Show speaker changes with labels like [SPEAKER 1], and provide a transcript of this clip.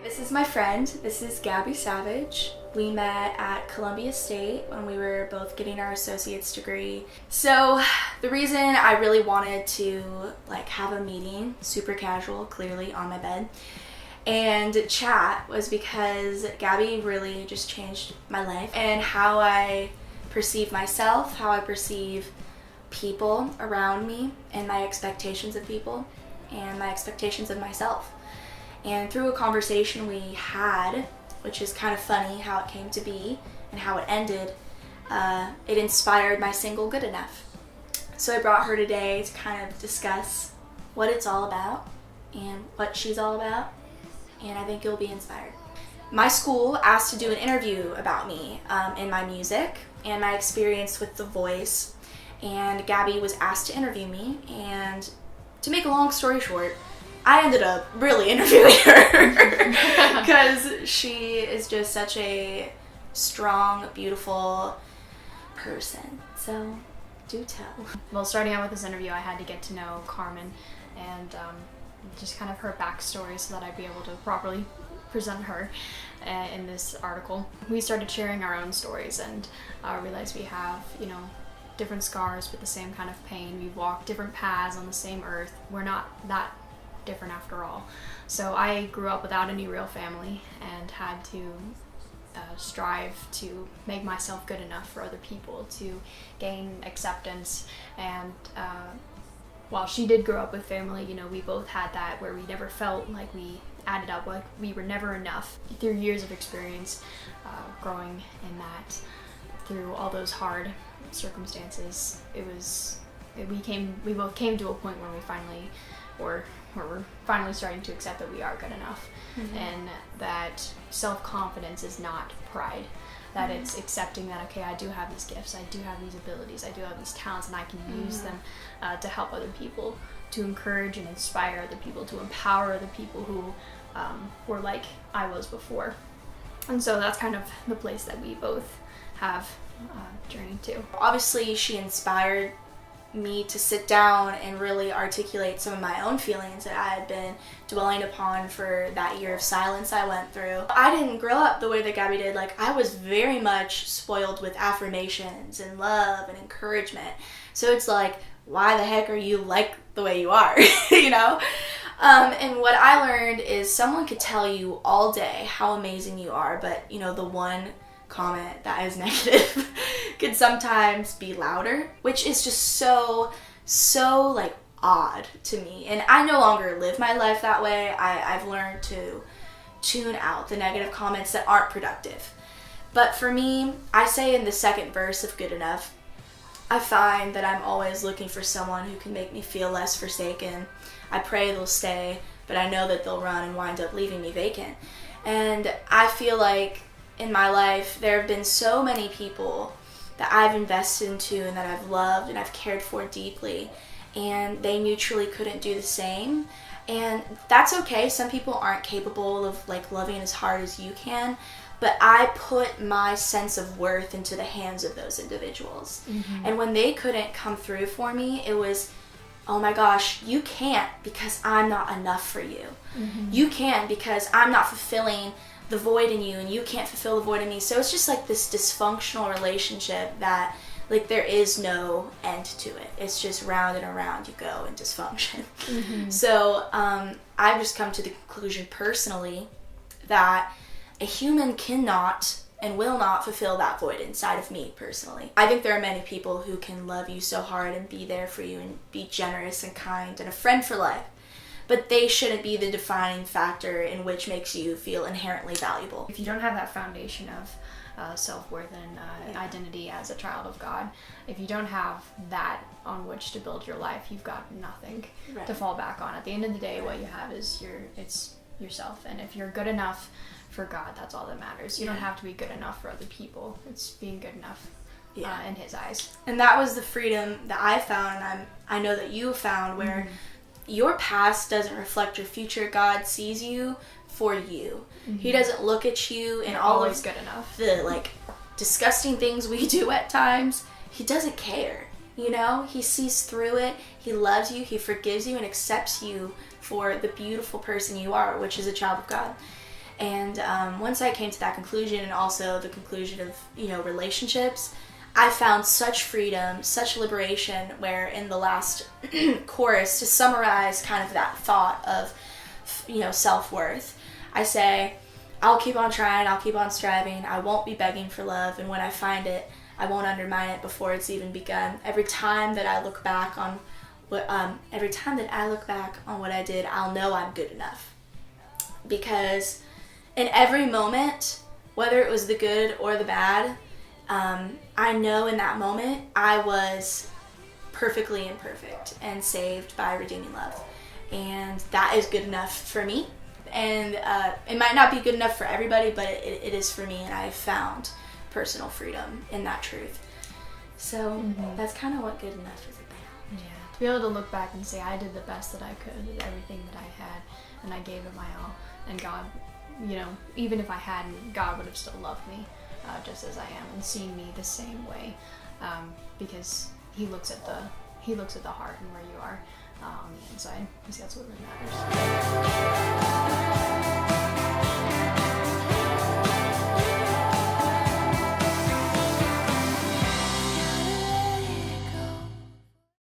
[SPEAKER 1] This is my friend. This is Gabby Savage. We met at Columbia State when we were both getting our associate's degree. So the reason I really wanted to have a meeting, super casual, clearly on my bed, and chat was because Gabby really just changed my life and how I perceive myself, how I perceive people around me, and my expectations of people and my expectations of myself. And through a conversation we had, which is kind of funny how it came to be and how it ended, it inspired my single Good Enough. So I brought her today to kind of discuss what it's all about and what she's all about, and I think you'll be inspired. My school asked to do an interview about me in my music and my experience with the voice, and Gabby was asked to interview me, and to make a long story short, I ended up really interviewing her because she is just such a strong, beautiful person. So, do tell.
[SPEAKER 2] Well, starting out with this interview, I had to get to know Carmen and just kind of her backstory so that I'd be able to properly present her in this article. We started sharing our own stories and realized we have, different scars with the same kind of pain. We've walked different paths on the same earth. We're not that different after all. So I grew up without any real family and had to strive to make myself good enough for other people, to gain acceptance. And while she did grow up with family, we both had that where we never felt like we added up, like we were never enough. Through years of experience growing in that, through all those hard circumstances, we both came to a point where where we're finally starting to accept that we are good enough. Mm-hmm. And that self-confidence is not pride, that mm-hmm. it's accepting that, okay, I do have these gifts, I do have these abilities, I do have these talents, and I can mm-hmm. use them to help other people, to encourage and inspire other people, to empower other people who were like I was before. And so that's kind of the place that we both have journeyed to.
[SPEAKER 1] Obviously, she inspired me to sit down and really articulate some of my own feelings that I had been dwelling upon for that year of silence I went through. I didn't grow up the way that Gabby did. I was very much spoiled with affirmations and love and encouragement. So it's why the heck are you the way you are, And what I learned is someone could tell you all day how amazing you are, but the one comment that is negative could sometimes be louder, which is just so odd to me. And I no longer live my life that way. I've learned to tune out the negative comments that aren't productive. But for me, I say in the second verse of Good Enough, I find that I'm always looking for someone who can make me feel less forsaken. I pray they'll stay, but I know that they'll run and wind up leaving me vacant. And I feel like in my life, there have been so many people that I've invested into and that I've loved and I've cared for deeply, and they mutually couldn't do the same. And that's okay. Some people aren't capable of loving as hard as you can, but I put my sense of worth into the hands of those individuals. Mm-hmm. And when they couldn't come through for me, it was, oh my gosh, you can't because I'm not enough for you. Mm-hmm. You can't because I'm not fulfilling the void in you, and you can't fulfill the void in me. So it's just this dysfunctional relationship that there is no end to it. It's just round and around you go in dysfunction. Mm-hmm. So I've just come to the conclusion personally that a human cannot and will not fulfill that void inside of me personally. I think there are many people who can love you so hard and be there for you and be generous and kind and a friend for life, but they shouldn't be the defining factor in which makes you feel inherently valuable.
[SPEAKER 2] If you don't have that foundation of self-worth and identity as a child of God, if you don't have that on which to build your life, you've got nothing right. to fall back on. At the end of the day, what you have is it's yourself. And if you're good enough for God, that's all that matters. You don't have to be good enough for other people. It's being good enough in His eyes.
[SPEAKER 1] And that was the freedom that I found, and I know that you found, where mm-hmm. your past doesn't reflect your future. God sees you for you. Mm-hmm. He doesn't look at you and all
[SPEAKER 2] always
[SPEAKER 1] of
[SPEAKER 2] good enough.
[SPEAKER 1] The disgusting things we do at times. He doesn't care. He sees through it. He loves you. He forgives you and accepts you for the beautiful person you are, which is a child of God. And once I came to that conclusion, and also the conclusion of, relationships, I found such freedom, such liberation, where in the last chorus, to summarize kind of that thought of, self-worth, I say, I'll keep on trying, I'll keep on striving, I won't be begging for love, and when I find it, I won't undermine it before it's even begun. Every time that I look back on what I did, I'll know I'm good enough. Because in every moment, whether it was the good or the bad, I know in that moment I was perfectly imperfect and saved by redeeming love. And that is good enough for me. And it might not be good enough for everybody, but it is for me, and I have found personal freedom in that truth. So that's kind of what good enough is about.
[SPEAKER 2] Yeah, to be able to look back and say I did the best that I could with everything that I had, and I gave it my all, and God, even if I hadn't, God would have still loved me just as I am and seen me the same way, because He looks at the heart and where you are on the inside, because that's what really matters.